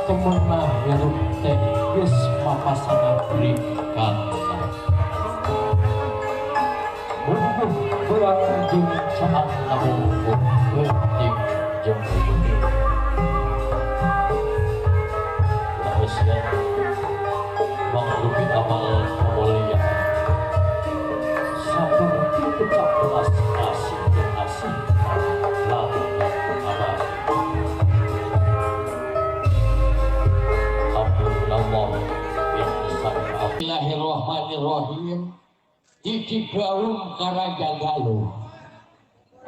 temenah hirup teh geus mapasangan berikan bumbuh kurang jeung saat nabungkuh penting jeung penting harusnya menghidupi amal kemuliaan seperti pecah belas asih dan asih lalu abadi. Bismillahirrahmanirrahim. Titip gaum karaja galuh.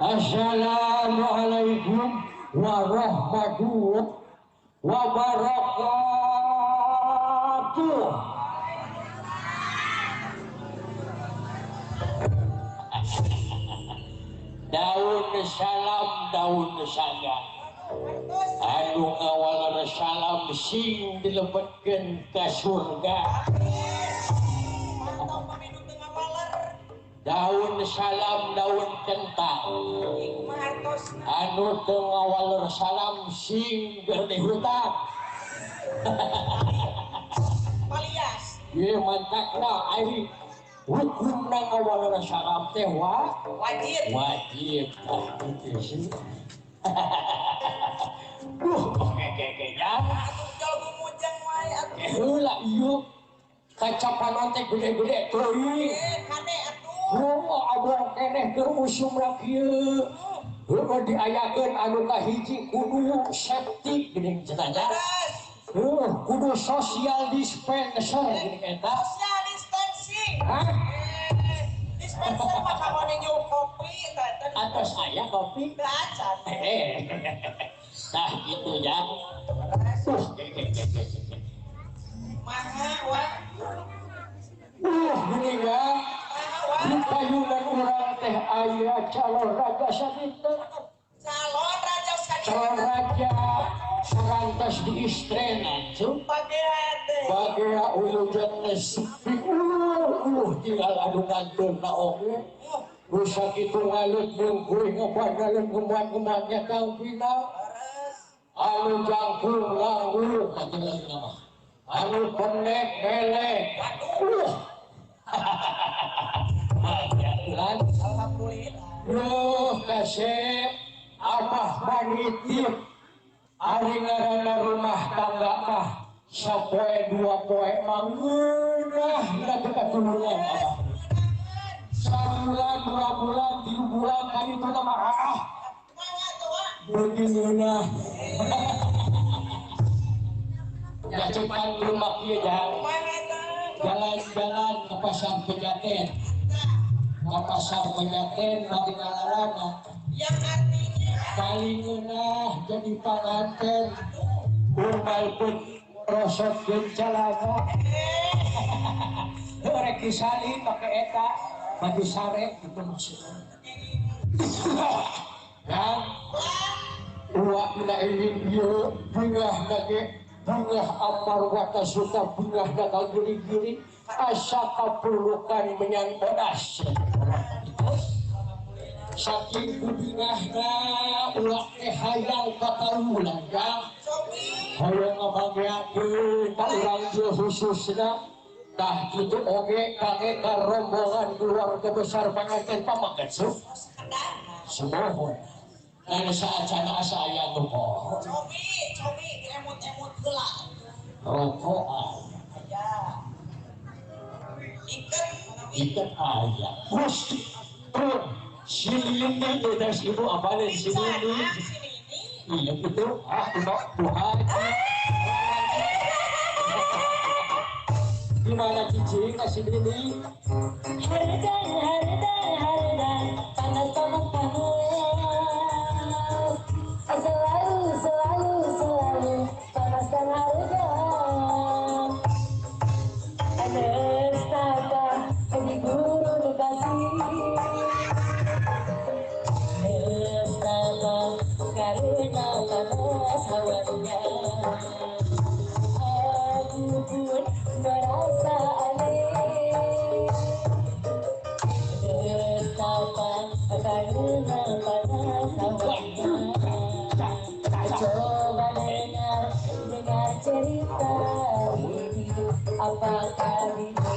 Assalamualaikum warahmatullahi wabarakatuh. Daun salam daun saga. Anu ngawal salam sing dilebetkeun ka surga. Daun salam daun kentang. Anu teu ngawal salam sing keur dihutang. Alias. Ieu mantakna ari hukumna ngawal salam teh wajib. Wajib. Kitu sih. Keke-kekenya Atuh jol gumujang wae atuh. heula ieu kacapanan teh gede-gede teuing. Kade atuh. Abang keneh keur usum ra kieu. Heuh diayakeun anu kahiji kudu septik geuning cenanya. Kudu social dispenser geuning eta. Social distancing. Hah? Dispenser mah kamu ngejual kopi teh. Atos aya kopi. Acan. Nah gitu ya. Maha wah. Gini ya. Di payunan urang teh aya calon raja sadita. Calon raja sadita. Calon raja sarantos di istrena cu. Bagea ulu jenis sepi. Tinggal adunankeunna oge. Rusak itu ngalut nungguin ngebandalin kembang-kembangnya kang pina. Anu jangkung langgur anu pendek melek. Alhamdulillah. Kasep abah panitip ari ngaranna rumah tangga mah sapoe dua poe mangeunah da katulungan abah. Sabulan, 2 bulan, 3 bulan kali itu mah beginilah. Ya cepat rumah dia jalan-jalan ke pasar Pejaten. Ke pasar Pejaten bagi ngalarana. Yang artinya Kalingeunah jadi panganten. Umal pun rosot jeung calana. Rek kisali make eta baju sare gitu maksudnya. Dan uak na ingin dia bungah nage bungah amar wata suka bungah naga giri-giri asa kapulukan menyantodas saking bungahna uak teh hayang katarulan ya hayang ngabangyakeun ka urang teu khususna. Tah itu oge kage ka rombongan keluarga besar panganten pamangkatsu. Semohon. Dan saacana saya lupa. Cobi diemut-emut heula. Rokokan. Ya. Ikan ayam. Gusti. Sini udah ibu apa nih sini? Iya betul. Tuhan. Gimana cicing kasih ini? Hardan panas panas selalu panas dan hardan ada staka di guru dikasih staka karena panas hawanya aku pun merasa aneh betapa karena panas hawanya coba dengar cerita ini apakah dirimu